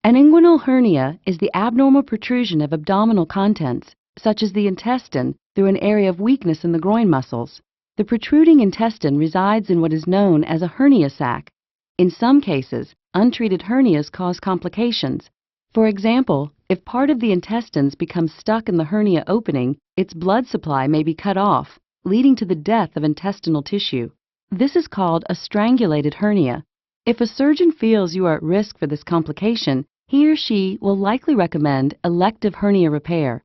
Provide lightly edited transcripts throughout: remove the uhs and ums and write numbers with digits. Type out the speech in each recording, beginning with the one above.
An inguinal hernia is the abnormal protrusion of abdominal contents, such as the intestine, through an area of weakness in the groin muscles. The protruding intestine resides in what is known as a hernia sac. In some cases, untreated hernias cause complications. For example, if part of the intestines becomes stuck in the hernia opening, its blood supply may be cut off, leading to the death of intestinal tissue. This is called a strangulated hernia. If a surgeon feels you are at risk for this complication, he or she will likely recommend elective hernia repair.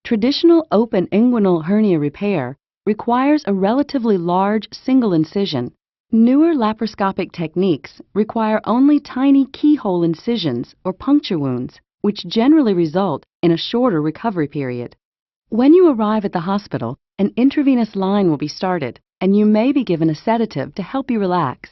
Traditional open inguinal hernia repair requires a relatively large single incision. Newer laparoscopic techniques require only tiny keyhole incisions or puncture wounds, which generally result in a shorter recovery period. When you arrive at the hospital, an intravenous line will be started, and you may be given a sedative to help you relax.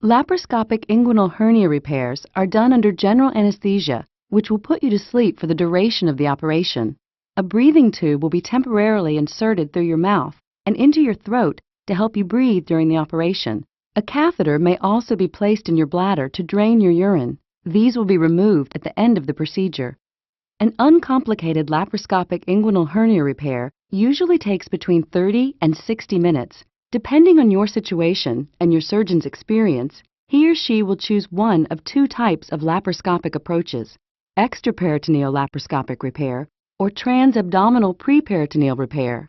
Laparoscopic inguinal hernia repairs are done under general anesthesia, which will put you to sleep for the duration of the operation. A breathing tube will be temporarily inserted through your mouth and into your throat to help you breathe during the operation. A catheter may also be placed in your bladder to drain your urine. These will be removed at the end of the procedure. An uncomplicated laparoscopic inguinal hernia repair usually takes between 30 and 60 minutes. Depending on your situation and your surgeon's experience, he or she will choose one of two types of laparoscopic approaches: extraperitoneal laparoscopic repair or transabdominal preperitoneal repair.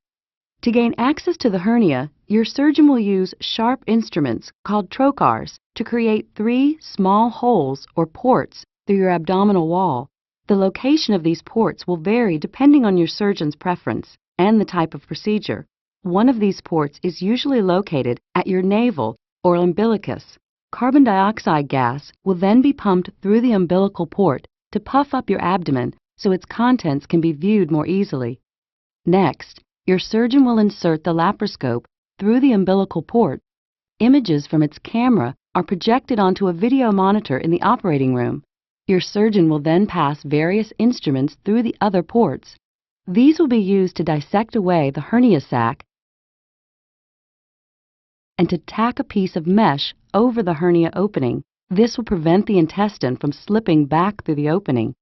To gain access to the hernia, your surgeon will use sharp instruments called trocars to create 3 small holes or ports through your abdominal wall. The location of these ports will vary depending on your surgeon's preference and the type of procedure. One of these ports is usually located at your navel or umbilicus. Carbon dioxide gas will then be pumped through the umbilical port to puff up your abdomen so its contents can be viewed more easily. Next, your surgeon will insert the laparoscope through the umbilical port. Images from its camera are projected onto a video monitor in the operating room. Your surgeon will then pass various instruments through the other ports. These will be used to dissect away the hernia sac and to tack a piece of mesh over the hernia opening. This will prevent the intestine from slipping back through the opening.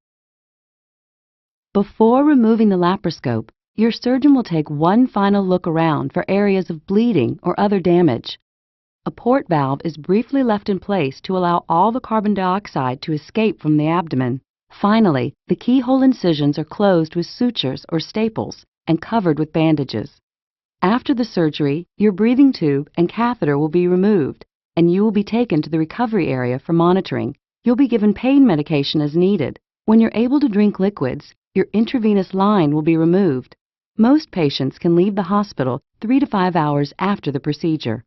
Before removing the laparoscope, your surgeon will take one final look around for areas of bleeding or other damage. A port valve is briefly left in place to allow all the carbon dioxide to escape from the abdomen. Finally, the keyhole incisions are closed with sutures or staples and covered with bandages. After the surgery, your breathing tube and catheter will be removed, and you will be taken to the recovery area for monitoring. You'll be given pain medication as needed. When you're able to drink liquids, your intravenous line will be removed. Most patients can leave the hospital 3 to 5 hours after the procedure.